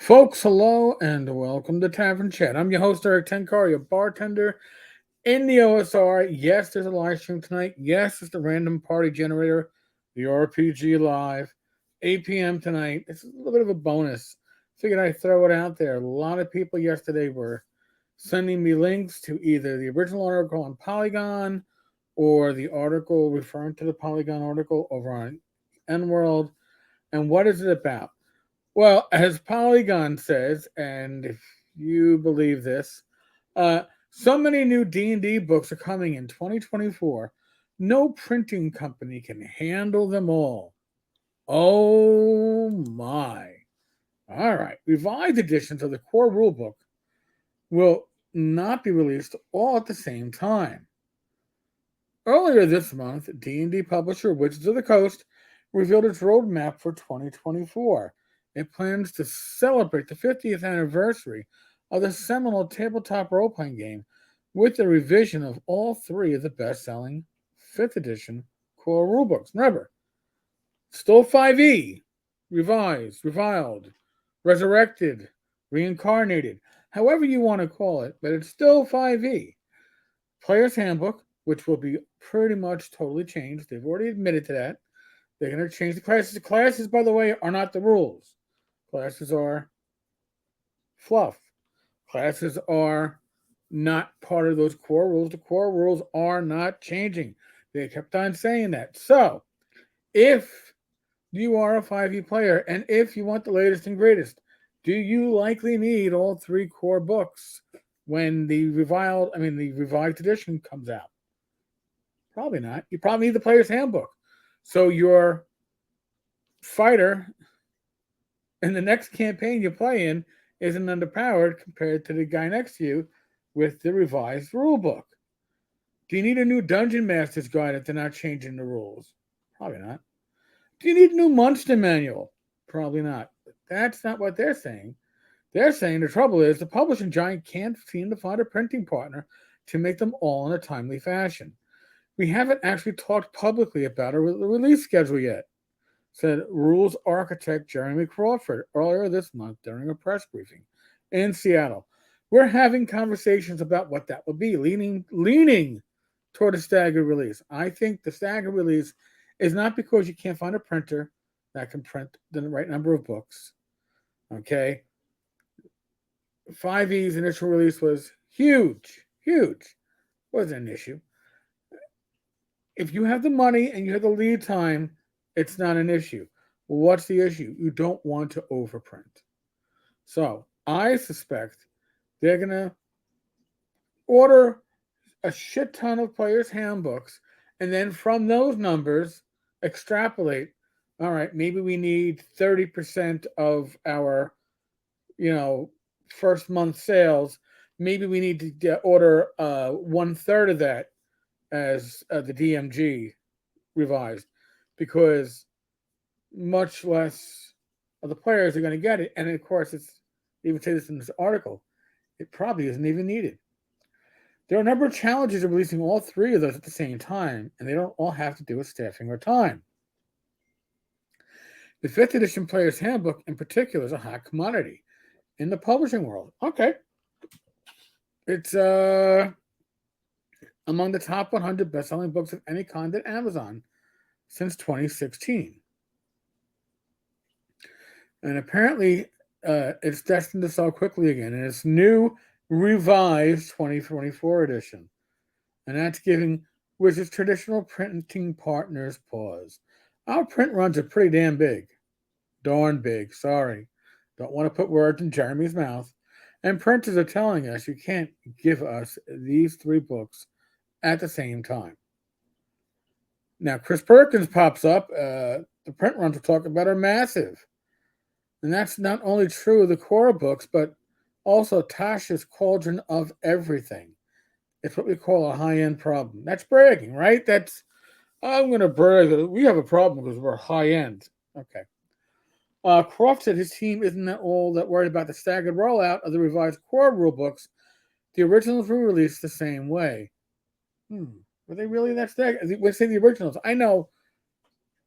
Folks, hello and welcome to Tavern Chat. I'm your host, Eric Tenkar, your bartender in the OSR. Yes, there's a live stream tonight. Yes, it's the Random Party Generator, the RPG Live, 8 p.m. tonight. It's a little bit of a bonus. Figured I'd throw it out there. A lot of people yesterday were sending me links to either the original article on Polygon or the article referring to the Polygon article over on N World. And what is it about? Well, as Polygon says, and if you believe this, so many new D&D books are coming in 2024. No printing company can handle them all. Oh my. All right. Revised editions of the core rulebook will not be released all at the same time. Earlier this month, D&D publisher Wizards of the Coast revealed its roadmap for 2024. It plans to celebrate the 50th anniversary of the seminal tabletop role-playing game with the revision of all three of the best-selling 5th edition core rulebooks. Remember, still 5e, revised, reviled, resurrected, reincarnated, however you want to call it, but it's still 5e. Player's Handbook, which will be pretty much totally changed. They've already admitted to that. They're going to change the classes. The classes, by the way, are not the rules. Classes are fluff. Classes are not part of those core rules. The core rules are not changing. They kept on saying that. So, if you are a 5e player and if you want the latest and greatest, do you likely need all three core books when the revised edition comes out? Probably not. You probably need the player's handbook. So your fighter in the next campaign you play in isn't underpowered compared to the guy next to you with the revised rule book. Do you need a new Dungeon Master's Guide if they're not changing the rules? Probably not. Do you need a new Monster Manual? Probably not. But that's not what they're saying. They're saying the trouble is the publishing giant can't seem to find a printing partner to make them all in a timely fashion. We haven't actually talked publicly about a release schedule yet, said rules architect Jeremy Crawford earlier this month during a press briefing in Seattle. We're having conversations about what that will be, leaning toward a staggered release. I think the staggered release is not because you can't find a printer that can print the right number of books. Okay. 5e's initial release was huge, huge. Wasn't an issue. If you have the money and you have the lead time, it's not an issue. Well, what's the issue? You don't want to overprint. So I suspect they're going to order a shit ton of players' handbooks and then from those numbers extrapolate. All right, maybe we need 30% of our, first month sales. Maybe we need to order 1/3 of that as the DMG revised because much less of the players are going to get it. And of course, they even say this in this article, it probably isn't even needed. There are a number of challenges of releasing all three of those at the same time, and they don't all have to do with staffing or time. The 5th edition Player's Handbook, in particular, is a hot commodity in the publishing world. Okay. It's among the top 100 best-selling books of any kind at Amazon since 2016. And apparently, it's destined to sell quickly again in its new revised 2024 edition. And that's giving Wizards traditional printing partners pause. Our print runs are pretty damn big. Darn big, sorry. Don't want to put words in Jeremy's mouth. And printers are telling us you can't give us these three books at the same time. Now, Chris Perkins pops up. The print runs we're talking about are massive. And that's not only true of the core books, but also Tasha's Cauldron of Everything. It's what we call a high-end problem. That's bragging, right? I'm going to brag that we have a problem because we're high-end. Okay. Croft said his team isn't at all that worried about the staggered rollout of the revised core rulebooks. The originals were released the same way. Were they really that staggered? Let's say the originals. I know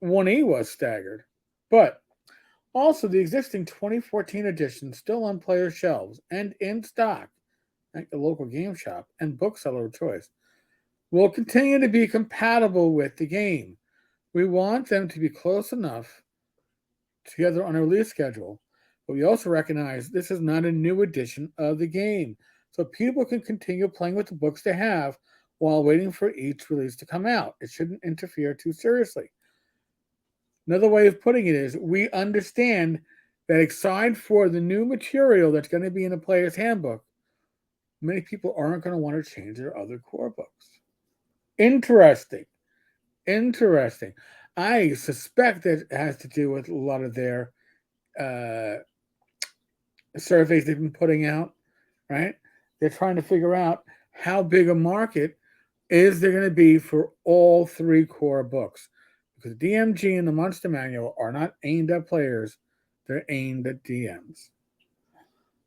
1E was staggered, but Also, the existing 2014 edition still on player shelves and in stock at your local game shop and bookseller of choice will continue to be compatible with the game. We want them to be close enough together on a release schedule, but we also recognize this is not a new edition of the game, so people can continue playing with the books they have while waiting for each release to come out. It shouldn't interfere too seriously. Another way of putting it is we understand that aside for the new material that's going to be in the player's handbook, many people aren't going to want to change their other core books. Interesting. Interesting. I suspect that it has to do with a lot of their uh, surveys they've been putting out, right? They're trying to figure out how big a market is there going to be for all three core books. Because DMG and the Monster Manual are not aimed at players, they're aimed at DMs.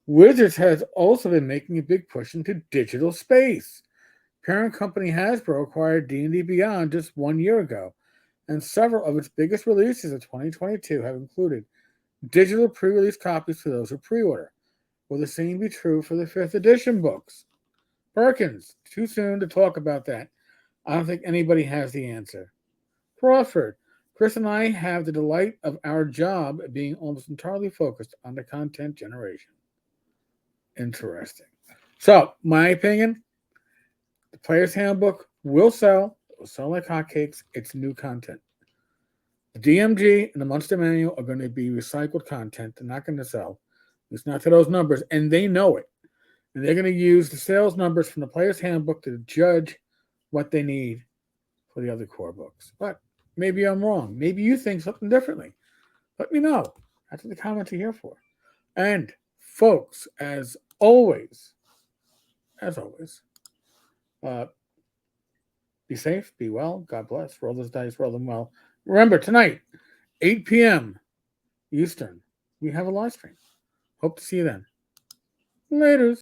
Wizards has also been making a big push into digital space. Parent company Hasbro acquired D&D Beyond just 1 year ago, and several of its biggest releases of 2022 have included digital pre-release copies for those who pre-order. Will the same be true for the 5th edition books? Perkins, too soon to talk about that. I don't think anybody has the answer. Crawford, Chris and I have the delight of our job being almost entirely focused on the content generation. Interesting. So, my opinion, the Player's Handbook will sell. It will sell like hotcakes. It's new content. The DMG and the Monster Manual are going to be recycled content. They're not going to sell. It's not to those numbers, and they know it. And they're going to use the sales numbers from the Player's Handbook to judge what they need for the other core books. But maybe I'm wrong. Maybe you think something differently. Let me know. That's what the comments are here for. And folks, as always, uh, be safe, be well, God bless. Roll those dice, roll them well. Remember, tonight, 8 p.m. Eastern, we have a live stream. Hope to see you then. Laters.